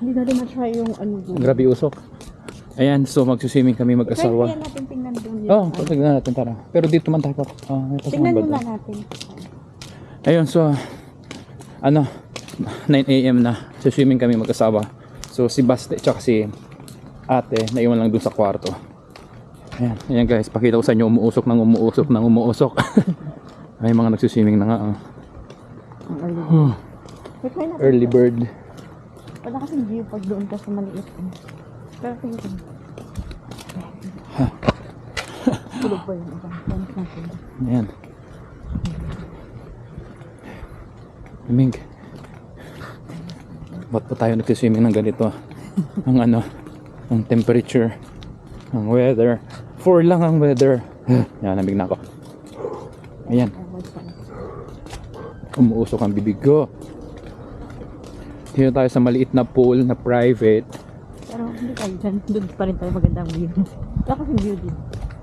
Hindi natin na-try yung ano doon. Grabe usok. Ayan, so magsuswimming kami mag-asawa. Kaya natin tingnan doon yun. Oo, tignan natin, tara. Pero dito man tayo pa. Tingnan muna natin. Ayun, so, 9 AM na. So, swimming kami mag-asawa. So, si Baste, tsaka si ate, naiwan lang dun sa kwarto. Ayan, ayan guys, pakita ko sa inyo, umuusok. Ay, mga nagsuswimming na nga. Early bird. Wala kasing view pag doon ka sa maliit. Pero tingin. Tulog pa yun. Ayan. Ming, ba't pa tayo nagsiswimming ng ganito? Ang temperature, ang weather. 4 lang ang weather. Yan, namig na ako. Ayan. Umuusok ang bibig ko. Dito tayo sa maliit na pool na private. Pero hindi tayo dyan. Doon pa rin tayo magandang view. Wala kasing view din.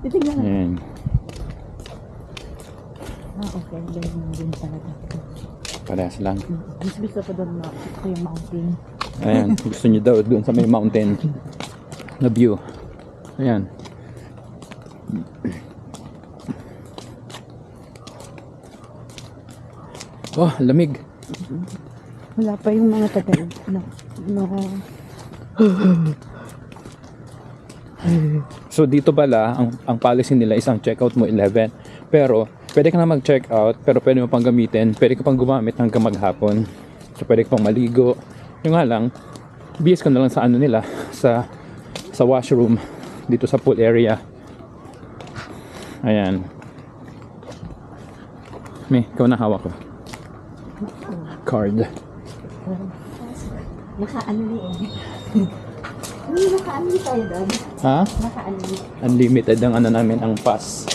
Titignan natin. Ayan. Okay. Doon talaga. Parehas lang. Gusto pa doon na ito yung mountain. Ayan, gusto niyo daw doon sa may mountain na view. Ayan. Oh, lamig. Wala pa yung mga tagay. So dito pala, ang policy nila isang checkout mo 11. Pero pwede ka na mag-check out, pero pwede mo pang gamitin, pwede ka pang gumamit hanggang maghapon. So pwede ka pang maligo. Yung nga lang, bihis ko na lang sa ano nila, sa washroom dito sa pool area. Ayan. May, ikaw na hawak ko. Card. Naka-anli eh. Hindi, naka-anli tayo doon. Ha? Naka-anli. Unlimited ang namin, ang pass.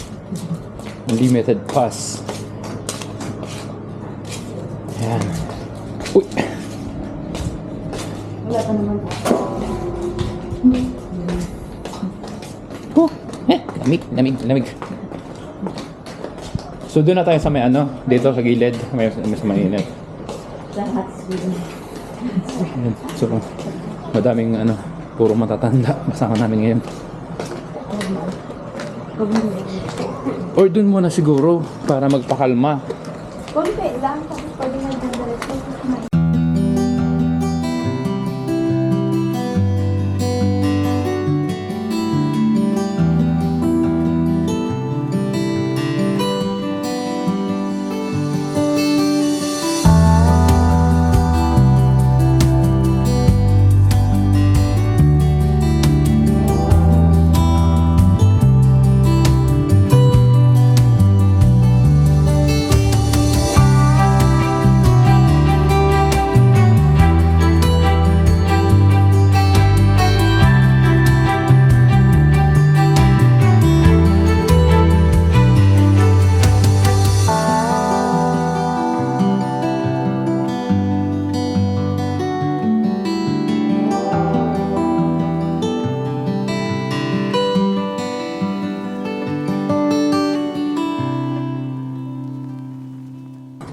Unlimited pass. Ayan. Uy! Wala pa naman. Lamig. So doon na tayo sa may dito sa gilid, may mainit. Lahat sila. Ayan. So madaming puro matatanda kasama namin ngayon. Or doon muna siguro para magpakalma. Konti lang, tapos pwede mag-diretso.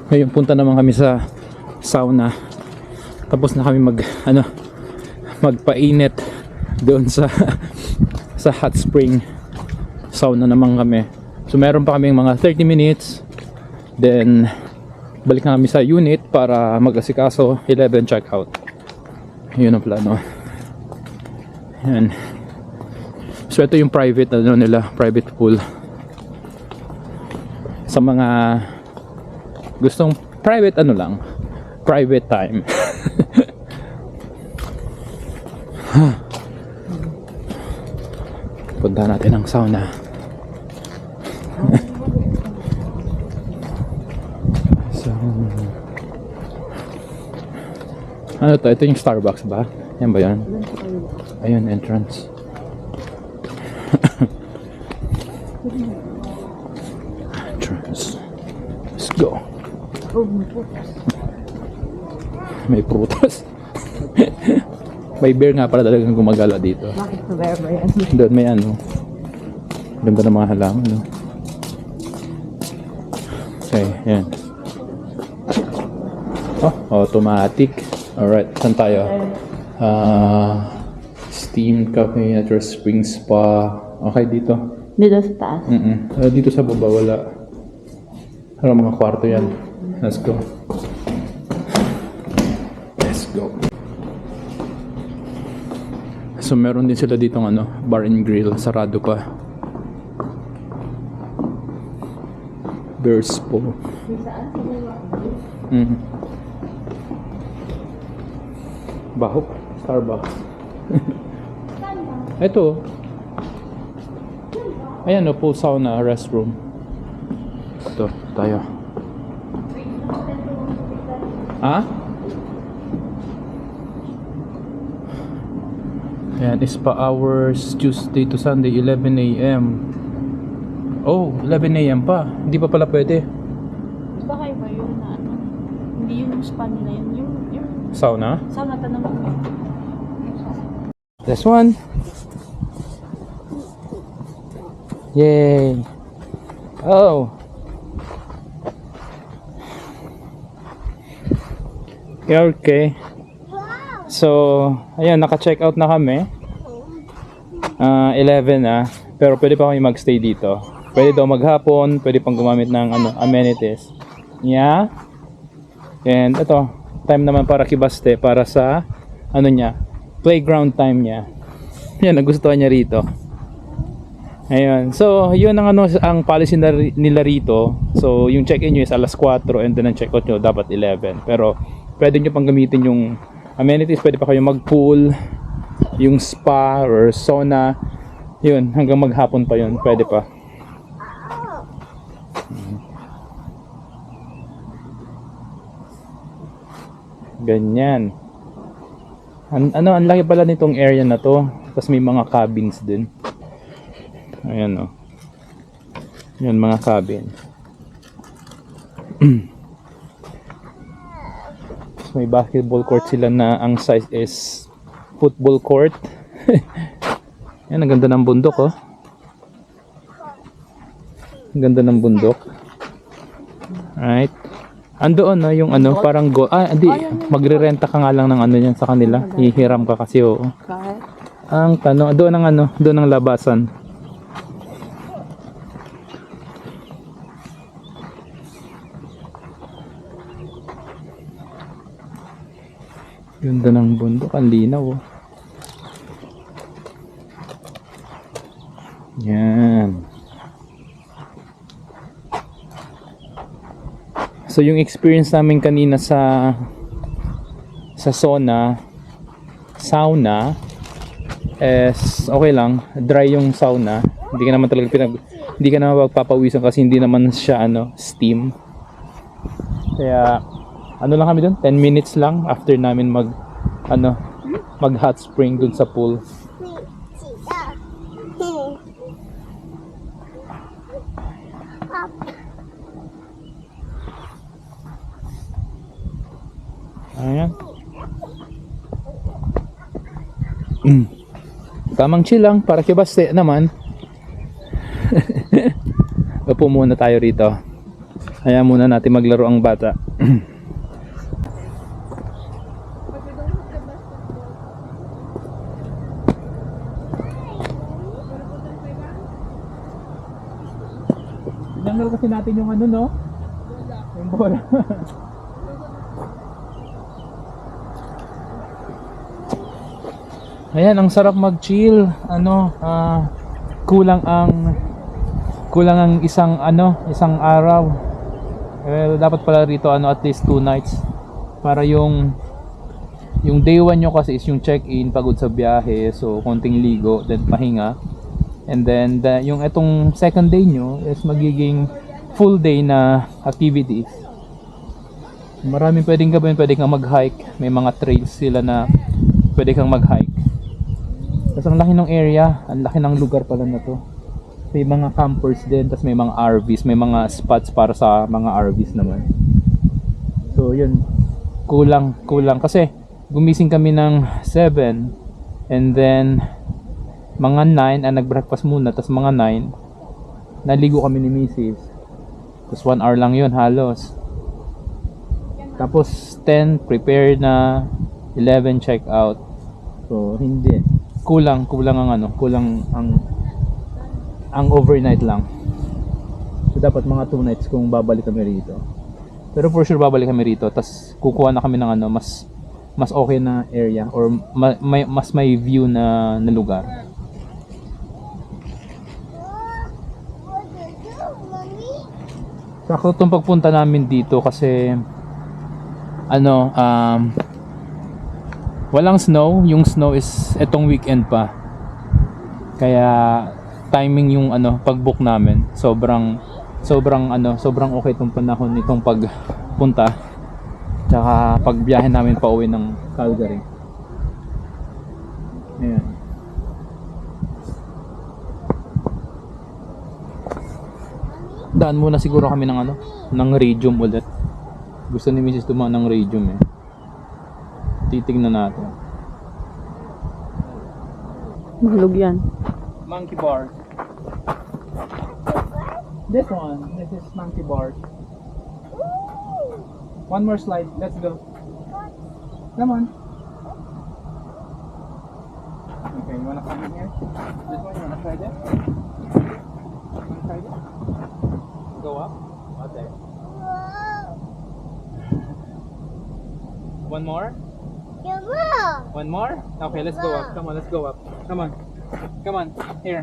Ngayon punta naman kami sa sauna. Tapos na kami magpainit doon sa hot spring. Sauna naman kami. So meron pa kaming mga 30 minutes. Then balik na kami sa unit para mag-asikaso. 11 check out. Yun ang plano. Yan. So ito yung private nila, private pool. Sa mga gustong private lang, private time. Punta natin ang sauna. So, ano to? Ito yung Starbucks ba? Yan ba yan? Ayun, entrance. Entrance. Let's go. May prutas. May bear nga pala talagang gumagala dito. Bakit na bear ba yan? Doon may ganda ng mga halaman, Okay, yan. Oh, automatic. Alright, saan tayo? Steam Cafe, Natural Spring Spa. Okay dito. Dito sa taas. Dito sa baba wala. Ano mga kwarto yan. Let's go. Let's go. So meron din sila dito bar and grill, sarado pa. Bears po. Baho. Starbucks. Ito. Ayan pool sauna, restroom. Ito, tayo. Ayan, spa hours Tuesday to Sunday 11 a.m. Oh, 11 a.m. pa. Hindi pa pala pwede. Baka iba yun na hindi yun yung spa nila yun. Yung Sauna? sauna tanong mo. This one. Yay. Oh. Yeah, okay. So, ayan, naka-check out na kami. 11 na. Pero pwede pa kami magstay dito. Pwede daw maghapon, pwede pang gumamit ng amenities. Yeah. And ito, time naman para kibaste para sa playground time niya. Yan, nagustuhan niya rito. Ayun. So, yun ang ang policy nila rito. So, yung check-in nyo is alas 4 and then ang check-out nyo dapat 11. Pero pwede nyo pang gamitin yung amenities, pwede pa kayo mag-pool, yung spa or sauna. Yun, hanggang maghapon pa yun, pwede pa. Ganyan. Ang laki pala nitong area na to. Tapos may mga cabins din. Ayan o. Yan, mga cabin. May basketball court sila na ang size is football court. Yan, ang ganda ng bundok oh. Ang ganda ng bundok. Alright. Andoon yung parang hindi, magre-renta ka nga lang ng yan sa kanila. Ihiram ka kasi Kahit? Ang tanong, doon ang labasan. Ganda ng bundok, ang linaw oh. Yan. So yung experience namin kanina sa sauna is okay lang, dry yung sauna. Hindi ka naman talaga hindi ka naman magpapawisan kasi hindi naman siya steam. Kaya lang kami doon, 10 minutes lang after namin mag hot spring dun sa pool. Ayan. Tamang chill lang para kibaste naman. Upo muna tayo rito. Hayaan muna natin maglaro ang bata. Tinanggal kasi natin yung yung bola. Ayan, ang sarap mag-chill. Kulang ang isang araw. Well, dapat pala rito at least 2 nights para yung day 1 nyo kasi is yung check-in, pagod sa biyahe, so konting ligo, then pahinga. And then yung etong second day nyo is magiging full day na activities. Maraming pwedeng gawin, pwede kang mag-hike, may mga trails sila na pwede kang mag-hike. Tapos ang laki ng area, ang laki ng lugar pala na to. May mga campers din, tapos may mga RVs, may mga spots para sa mga RVs naman. So yun, kulang kasi gumising kami ng 7 and then mga 9 nag-breakfast muna, tapos mga 9 naligo kami ni Mrs. Tapos 1 hour lang yun halos. Tapos 10 prepare na, 11 check out. So, hindi. Kulang ang overnight lang. So, dapat mga 2 nights kung babalik kami rito. Pero for sure babalik kami rito. Tapos kukuha na kami ng mas okay na area or mas may view na lugar. Sakto itong pagpunta namin dito kasi walang snow. Yung snow is etong weekend pa. Kaya timing yung pag-book namin. Sobrang okay itong panahon itong pagpunta. Tsaka pagbiyahe namin pa uwi ng Calgary. Ayan. Daan muna siguro kami ng radium ulit. Gusto ni Mrs. Tuma ng radium eh. Titignan natin. Mahlog yan. Monkey bars. This one. This is monkey bars. One more slide. Let's go. Come on. Okay, you wanna come in here? This one, you wanna try this? Wanna try this? Go up. Okay. One more? One more? Okay, let's go up. Come on, let's go up. Come on. Come on. Here.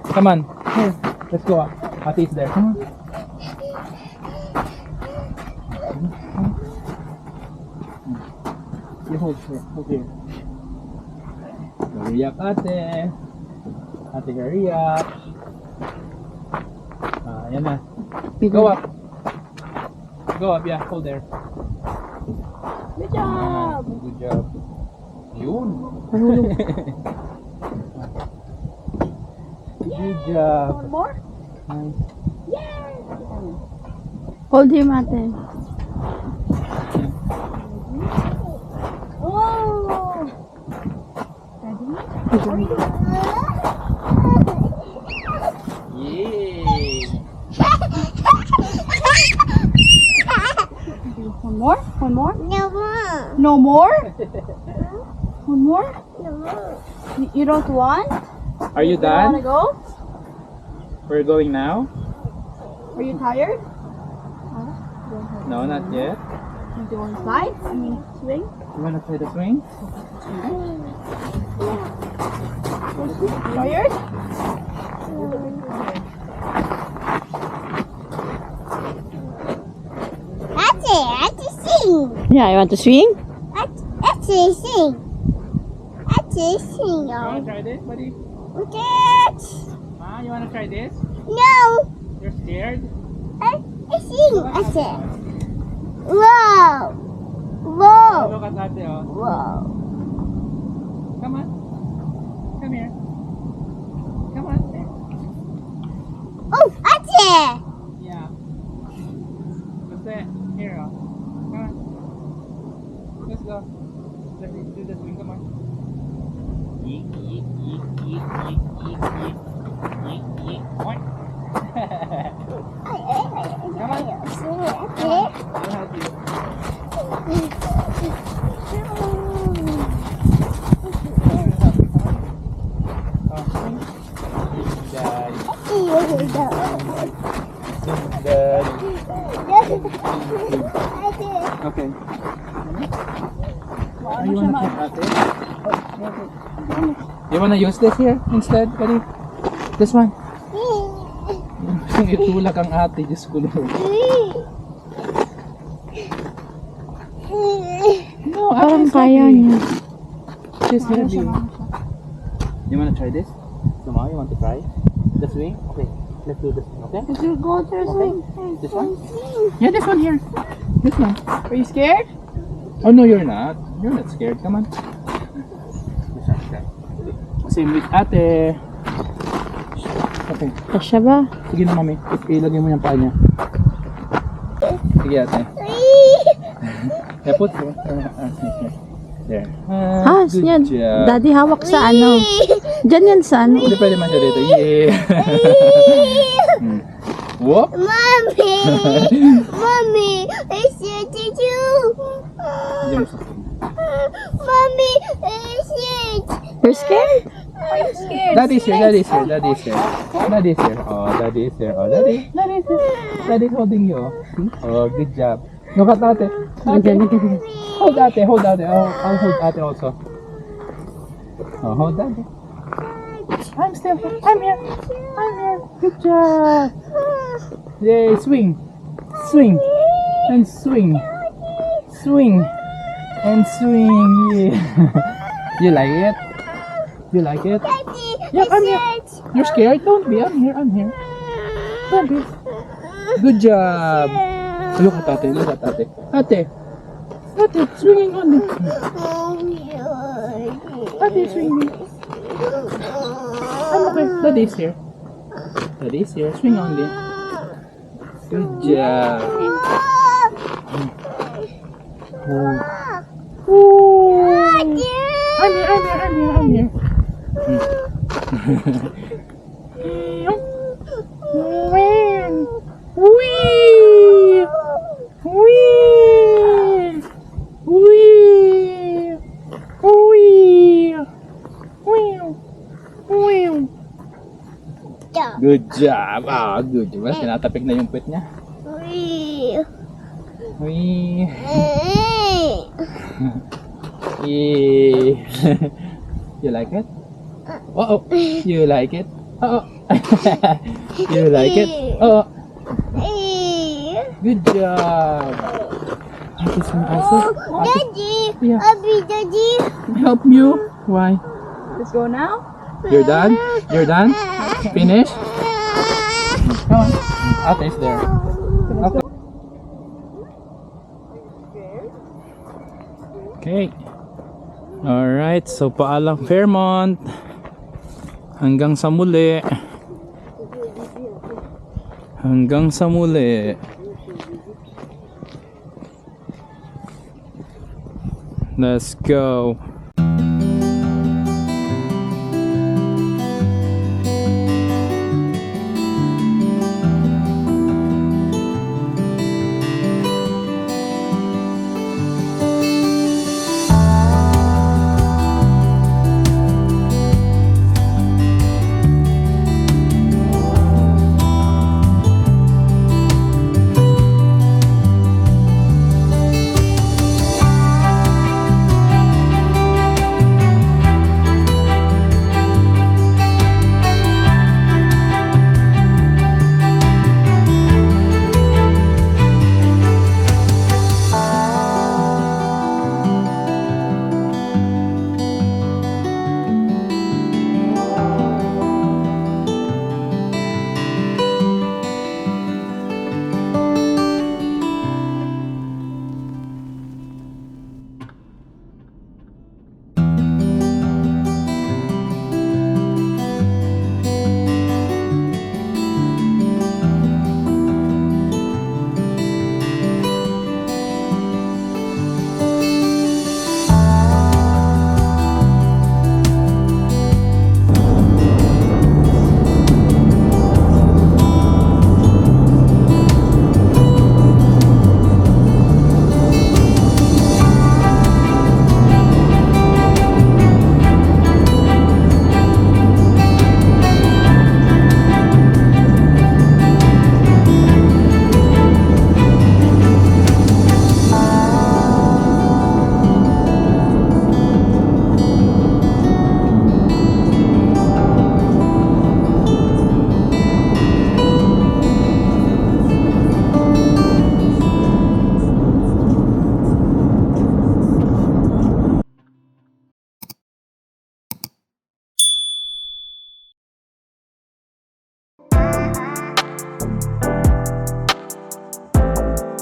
Come on. Here. Let's go up. Ati's there. Come on. You hold here. Hold here. Hurry up, ate. Ate, hurry up. Yan na. Go up. Go up, yeah. Hold there. Good job! Good job. Yun. Mahulog. Good job. One more? Nice. Hold him, ate. Oh! Yay! One more? One more? No more. No more? One more? No more. You don't want? Are you You wanna done? go? We're going now? Are you tired? No, not yet. Do you want to slide? I mean, swing? You wanna try the swing? Tired? Ate sing. Yeah, you want to swing? Ate sing. Ate sing. You wanna try this, buddy? Okay. Ma, you wanna try this? No. You're scared? I sing. Ate. Whoa. Whoa. Look at ate, oh. Whoa. Come on. Come here. Come on. Oh, Ate. Yeah. What's that? Here, oh. Come on. Let's go. Let's do the swing. Come on. Yeek, yeek, yeek, yeek, yeek, yeek, yeek. Yeek, yeek. Oink. Come on. Ate. I'll help you. Oh, swing. Daddy. Daddy. Okay. You wanna try ate? You wanna use this here instead, buddy? This one? Itulak ang ate, Diyos ko Lord. No, Parang ate, kaya niya. She's heavy. You wanna try this? Tomorrow, you want to try? The swing? Okay, let's do this one, okay? If you go there, swing. This one? Yeah, this one here. This one. Are you scared? Oh no, you're not. You're not scared. Come on. This one, okay. Same with ate. Okay. Kasya ba? Sige na, mami. Ilagay mo yung paa niya. Sige, ate. Yeah, put it. There. Good yan. job. Daddy, hawak sa ano. Diyan yan sa ano. Hindi pwede man siya dito. Yeah. Whoop. Mommy. Mommy. I said to you. Hindi mo sa Mommy, shit. You're scared? Why are you scared? Daddy's here, daddy's here, daddy's here. Daddy's here. Oh, daddy's here. Oh, daddy's here. Daddy's holding you. Oh, good job. Look at ate. Ate. Hold ate, hold ate. I'll hold ate also. Oh, hold daddy. I'm still here. I'm here. I'm here. Good job. Yay, swing. Swing. And swing. Swing. And swing. Yeah. You like it? You like it? Daddy, Yeah, I'm here. You're scared? Don't be. I'm here. I'm here. Don't be. Good job. Look at ate. Look at ate. Ate. Ate, swinging on it. Ate, swinging. I'm okay. Daddy's here. Daddy's here. Swing on it. Good job. Oh. Oh. I'm here. I'm here. I'm here. Wee! Wee! Wee! Wee! Wee! Good job! Ah, good job. Tinatapik na yung pet niya. Wee! Yay! You like it? Uh-oh! You like it? Uh-oh! You like it? Uh-oh! Good job! Ate, some aso? Daddy, Yeah. Daddy. Help you? Why? Let's go now. You're done? You're done? Finish? Come on. Ate's there. Okay. Okay. Alright, so paalam Fairmont. Hanggang sa muli. Hanggang sa muli. Let's go.